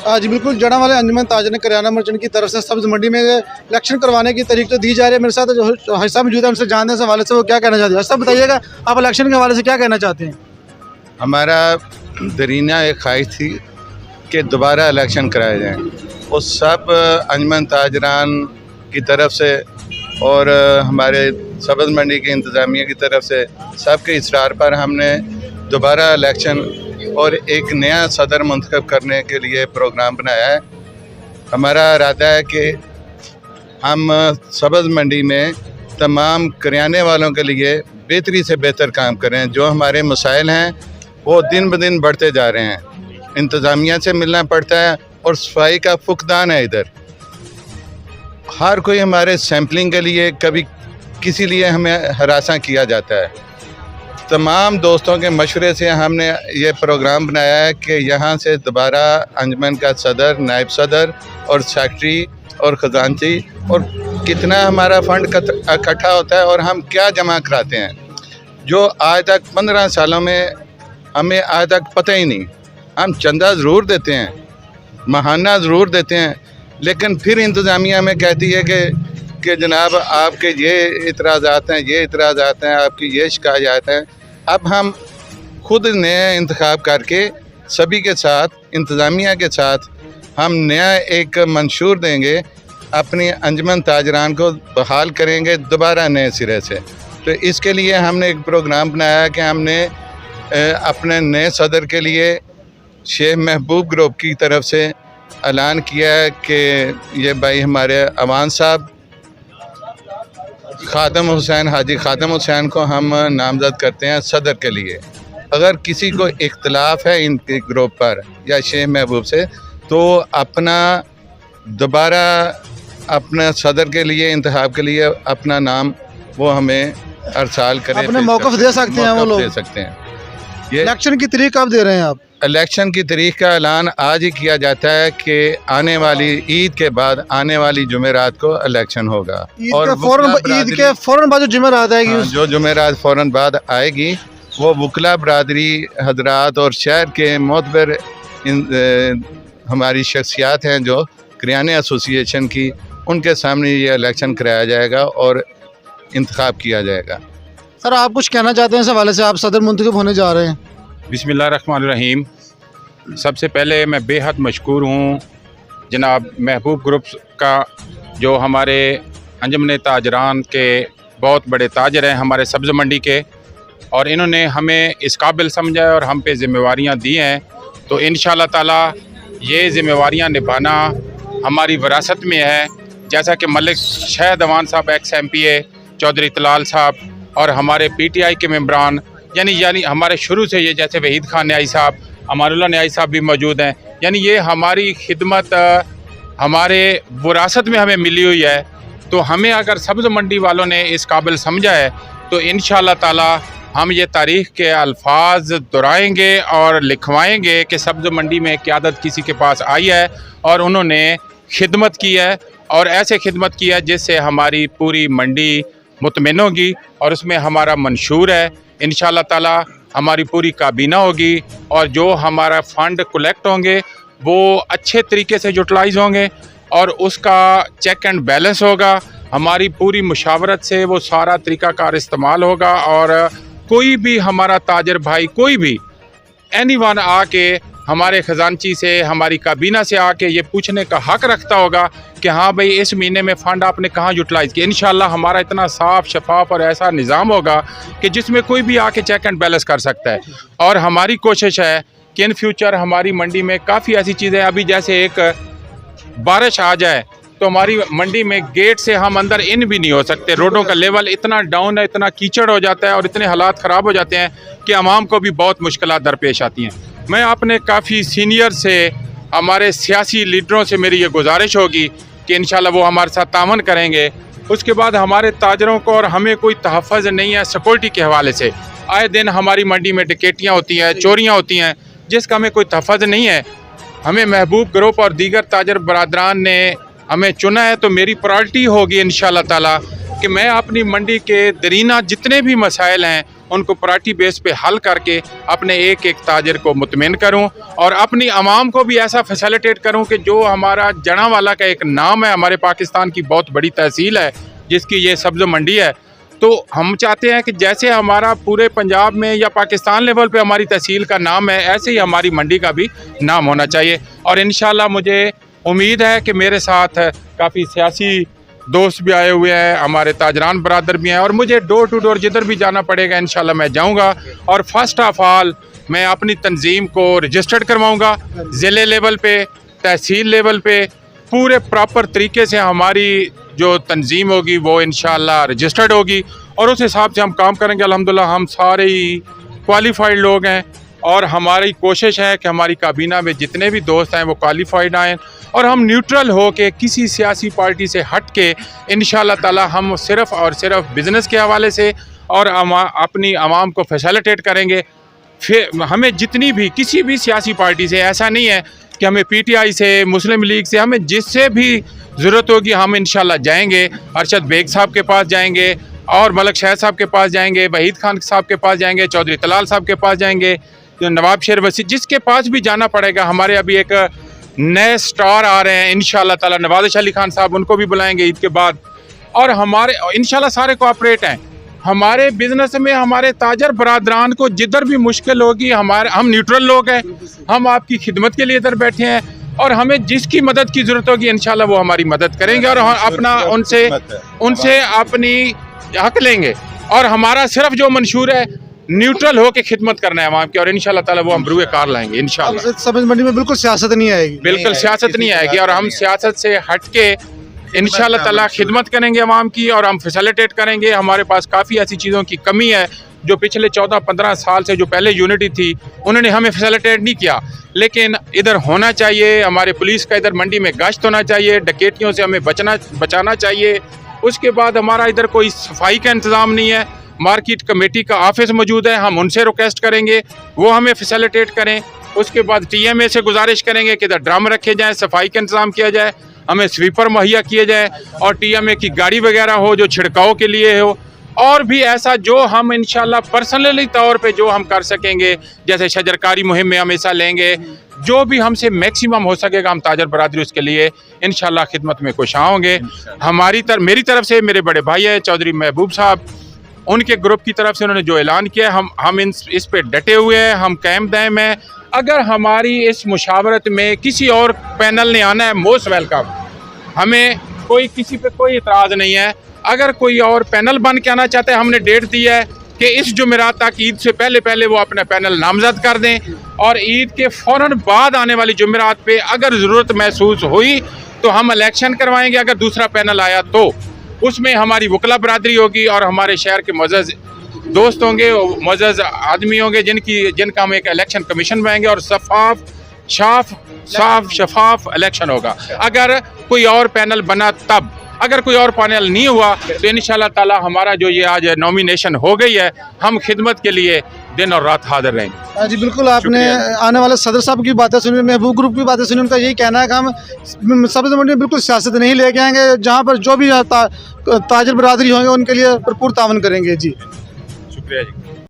जी बिल्कुल, जड़ा वाले अंजुमन ताजर करियाना मर्चेंट की तरफ से सब्ज़ मंडी में इलेक्शन करवाने की तारीख तो दी जा रही है। मेरे साथ जो हाजी साहब मौजूद है, उनसे जानने से हवाले से वो क्या कहना चाहते हैं। हाजी साहब बताइएगा, आप इलेक्शन के हवाले से क्या कहना चाहते हैं। हमारा दरीना एक ख्वाहिश थी कि दोबारा इलेक्शन कराए जाएँ, उस सब अंजुमन ताजरान की तरफ से और हमारे सब्ज़ मंडी की इंतज़ामिया की तरफ से सबके इसरार पर हमने दोबारा इलेक्शन और एक नया सदर मुंतखब करने के लिए प्रोग्राम बनाया है। हमारा इरादा है कि हम सब्ज़ मंडी में तमाम करियाने वालों के लिए बेहतरी से बेहतर काम करें। जो हमारे मसाइल हैं वो दिन ब दिन बढ़ते जा रहे हैं, इंतज़ामिया से मिलना पड़ता है और सफाई का फुकदान है। इधर हर कोई हमारे सैम्पलिंग के लिए कभी किसी लिए हमें हरासा किया जाता है। तमाम दोस्तों के मशवरे से हमने ये प्रोग्राम बनाया है कि यहाँ से दोबारा अंजुमन का सदर, नायब सदर और सेक्रेटरी और ख़जानची और कितना हमारा फ़ंड इकट्ठा होता है और हम क्या जमा कराते हैं, जो आज तक 15 सालों में हमें आज तक पता ही नहीं। हम चंदा ज़रूर देते हैं, महाना ज़रूर देते हैं, लेकिन फिर इंतज़ामिया में कहती है कि जनाब आपके ये इतराज़ात हैं, ये इतराज़ात हैं, आपकी ये शिकायत हैं। अब हम खुद नया इंतखाब करके सभी के साथ, इंतज़ामिया के साथ हम नया एक मंशूर देंगे, अपनी अंजुमन ताजरान को बहाल करेंगे दोबारा नए सिरे से। तो इसके लिए हमने एक प्रोग्राम बनाया कि हमने अपने नए सदर के लिए शेख महबूब ग्रुप की तरफ से ऐलान किया है कि ये भाई हमारे अवान साहब खादम हुसैन, हाजी खादम हुसैन को हम नामज़द करते हैं सदर के लिए। अगर किसी को इख्तलाफ है इनके ग्रुप पर या शेख महबूब से, तो अपना दोबारा अपना सदर के लिए इंतखाब के लिए अपना नाम वो हमें अरसाल करें, अपने मौक़िफ़ दे सकते हैं, वो लोग दे सकते हैं। ये इलेक्शन की तारीख कब दे रहे हैं आप। इलेक्शन की तारीख का ऐलान आज ही किया जाता है कि आने वाली ईद के बाद आने वाली जुमेरात को इलेक्शन होगा। और ईद के फ़ौरन बाद जो जुमेरात आएगी, जो जुमेरात फ़ौरन बाद आएगी, वो वकला बरादरी हजरात और शहर के मोतबर हमारी शख्सियात हैं जो करियाने एसोसिएशन की, उनके सामने ये इलेक्शन कराया जाएगा और इंतखाब किया जाएगा। सर आप कुछ कहना चाहते हैं इस हवाले से, आप सदर मुंतखब होने जा रहे हैं। बिस्मिल्लाहिर्रहमानिर्रहीम। सबसे पहले मैं बेहद मशकूर हूँ जनाब महबूब ग्रुप का, जो हमारे अंजुमन ताजरान के बहुत बड़े ताजर हैं, हमारे सब्ज़ मंडी के, और इन्होंने हमें इस काबिल समझा है और हम पे ज़िम्मेवारियाँ दी हैं। तो इंशाअल्लाह ताला ये ज़िम्मेवारियाँ निभाना हमारी विरासत में है। जैसा कि मलिक शहद अवान साहब एक्स MPA, चौधरी तलाल साहब और हमारे PTI के मेम्बरान, यानी हमारे शुरू से ये, जैसे वहीद खान न्याई साहब, अमानुल्लाह न्याई साहब भी मौजूद हैं, यानी ये हमारी खिदमत हमारे विरासत में हमें मिली हुई है। तो हमें अगर सब्ज़ मंडी वालों ने इस काबिल समझा है तो इंशाअल्लाह ताला हम ये तारीख़ के अल्फाज दोहराएंगे और लिखवाएंगे कि सब्ज़ मंडी में क़यादत किसी के पास आई है और उन्होंने खिदमत की है, और ऐसे खिदमत की है जिससे हमारी पूरी मंडी मुतमिन होगी। और उसमें हमारा मंशूर है इंशाअल्लाह ताला हमारी पूरी काबीना होगी, और जो हमारा फ़ंड कलेक्ट होंगे वो अच्छे तरीके से यूटिलाइज़ होंगे और उसका चेक एंड बैलेंस होगा। हमारी पूरी मुशावरत से वो सारा तरीक़ाकार इस्तेमाल होगा, और कोई भी हमारा ताजर भाई, कोई भी एनीवन आके हमारे ख़जानची से, हमारी काबीना से आके ये पूछने का हक़ रखता होगा कि हाँ भाई इस महीने में फ़ंड आपने कहाँ यूटिलाइज़ किया। इंशाअल्लाह हमारा इतना साफ़ शफाफ और ऐसा निज़ाम होगा कि जिसमें कोई भी आके चेक एंड बैलेंस कर सकता है। और हमारी कोशिश है कि इन फ्यूचर हमारी मंडी में काफ़ी ऐसी चीज़ें, अभी जैसे एक बारिश आ जाए तो हमारी मंडी में गेट से हम अंदर इन भी नहीं हो सकते। रोडों का लेवल इतना डाउन है, इतना कीचड़ हो जाता है और इतने हालात ख़राब हो जाते हैं कि आवाम को भी बहुत मुश्किलात दरपेश आती हैं। मैं अपने काफ़ी सीनियर से, हमारे सियासी लीडरों से मेरी ये गुजारिश होगी कि इंशाल्लाह वो हमारे साथ तावन करेंगे। उसके बाद हमारे ताजरों को और हमें कोई तहफ़्फ़ुज़ नहीं है सिक्योरिटी के हवाले से। आए दिन हमारी मंडी में डकैतियाँ होती हैं, चोरियाँ होती हैं, जिसका हमें कोई तहफ़्फ़ुज़ नहीं है। हमें महबूब ग्रुप और दीगर ताजर बरादरान ने हमें चुना है, तो मेरी प्रायोरिटी होगी इंशाअल्लाह ताला कि मैं अपनी मंडी के दरीना जितने भी मसाइल हैं उनको पार्टी बेस पे हल करके अपने एक एक ताजर को मुतमिन करूं और अपनी आवाम को भी ऐसा फैसिलिटेट करूं कि जो हमारा जनावाला का एक नाम है, हमारे पाकिस्तान की बहुत बड़ी तहसील है जिसकी ये सब्ज़ मंडी है, तो हम चाहते हैं कि जैसे हमारा पूरे पंजाब में या पाकिस्तान लेवल पे हमारी तहसील का नाम है, ऐसे ही हमारी मंडी का भी नाम होना चाहिए। और इंशाल्लाह मुझे उम्मीद है कि मेरे साथ काफ़ी सियासी दोस्त भी आए हुए हैं, हमारे ताजरान बरादर भी हैं, और मुझे डोर टू डोर जिधर भी जाना पड़ेगा इंशाल्लाह मैं जाऊंगा। और फर्स्ट ऑफ ऑल मैं अपनी तंजीम को रजिस्टर्ड करवाऊंगा ज़िले लेवल पे, तहसील लेवल पे, पूरे प्रॉपर तरीके से हमारी जो तंजीम होगी वो इंशाल्लाह रजिस्टर्ड होगी और उस हिसाब से हम काम करेंगे। अल्हम्दुलिल्लाह हम सारे ही क्वालिफाइड लोग हैं और हमारी कोशिश है कि हमारी काबीना में जितने भी दोस्त हैं वो क्वालिफाइड आएँ और हम न्यूट्रल हो के किसी सियासी पार्टी से हट के इंशाल्लाह ताला हम सिर्फ़ और सिर्फ बिज़नेस के हवाले से और अपनी आवाम को फैसिलिटेट करेंगे। फिर हमें जितनी भी किसी भी सियासी पार्टी से, ऐसा नहीं है कि हमें PTI से, मुस्लिम लीग से, हमें जिससे भी ज़रूरत होगी हम इंशाल्लाह जाएंगे। अरशद बेग साहब के पास जाएंगे और मलक शहर साहब के पास जाएंगे, वहीद खान साहब के पास जाएंगे, चौधरी तलाल साहब के पास जाएंगे, नवाब शेर वसी, जिसके पास भी जाना पड़ेगा। हमारे अभी एक नए स्टार आ रहे हैं इंशाल्लाह ताला, नवाज़ अली खान साहब, उनको भी बुलाएंगे ईद के बाद। और हमारे इंशाल्लाह सारे कोऑपरेट हैं। हमारे बिज़नेस में हमारे ताजर बरादरान को जिधर भी मुश्किल होगी, हम न्यूट्रल लोग हैं, हम आपकी खिदमत के लिए इधर बैठे हैं और हमें जिसकी मदद की ज़रूरत होगी इंशाल्लाह वो हमारी मदद करेंगे और अपना उनसे अपनी हक लेंगे। और हमारा सिर्फ जो मंशूर है न्यूट्रल हो के खिदमत करना है आवाम की और इंशाल्लाह ताला वो हम बरूए कार लाएंगे इंशाल्लाह। सब्ज़ मंडी में बिल्कुल सियासत नहीं आएगी, बिल्कुल सियासत नहीं आएगी और हम सियासत से हट के इंशाल्लाह ताला खिदमत करेंगे आवाम की और हम फैसिलिटेट करेंगे। हमारे पास काफ़ी ऐसी चीज़ों की कमी है जो पिछले 14-15 साल से जो पहले यूनिटी थी उन्होंने हमें फैसिलिटेट नहीं किया, लेकिन इधर होना चाहिए। हमारे पुलिस का इधर मंडी में गश्त होना चाहिए, डकैतियों से हमें बचाना चाहिए। उसके बाद हमारा इधर कोई सफाई का इंतज़ाम नहीं है, मार्केट कमेटी का ऑफिस मौजूद है, हम उनसे रिक्वेस्ट करेंगे वो हमें फैसिलिटेट करें। उसके बाद TMA से गुजारिश करेंगे कि इधर ड्रम रखे जाएँ, सफाई का इंतज़ाम किया जाए, हमें स्वीपर मुहैया किए जाए और TMA की गाड़ी वगैरह हो जो छिड़काव के लिए हो। और भी ऐसा जो हम इंशाल्लाह पर्सनली तौर पे जो हम कर सकेंगे, जैसे शजरकारी मुहिम में हम हिस्सा लेंगे, जो भी हमसे मैक्सिमम हो सकेगा हम ताजर बरादरी उसके लिए इंशाल्लाह खिदमत में कोशां होंगे। मेरी तरफ से मेरे बड़े भाई है चौधरी महबूब साहब, उनके ग्रुप की तरफ से उन्होंने जो ऐलान किया हम इस पे डटे हुए हैं, हम कायम दायम हैं। अगर हमारी इस मुशावरत में किसी और पैनल ने आना है मोस्ट वेलकम, हमें किसी पे कोई इतराज़ नहीं है। अगर कोई और पैनल बन के आना चाहते हैं, हमने डेट दी है कि इस जुमेरात तक ईद से पहले वो अपना पैनल नामजद कर दें और ईद के फ़ौरन बाद आने वाली जुमेरात पे अगर ज़रूरत महसूस हुई तो हम इलेक्शन करवाएंगे। अगर दूसरा पैनल आया तो उसमें हमारी वकला बरादरी होगी और हमारे शहर के मुअज़्ज़ज़ दोस्त होंगे, मुअज़्ज़ज़ आदमी होंगे जिनका हम एक इलेक्शन कमीशन बनाएंगे और साफ शफाफ इलेक्शन होगा। अगर कोई और पैनल बना तब, अगर कोई और पैनल नहीं हुआ तो इंशाल्लाह ताला हमारा जो ये आज नॉमिनेशन हो गई है, हम खिदमत के लिए दिन और रात हाजिर रहेंगे। जी बिल्कुल, आपने आने वाले सदर साहब की बातें सुनी, महबूब ग्रुप की बातें सुनी। उनका यही कहना है कि हम सब्ज़ मंडी में बिल्कुल सियासत नहीं लेके आएंगे, जहाँ पर जो भी ताजर बरादरी होंगे उनके लिए भरपूर तावन करेंगे। जी शुक्रिया जी।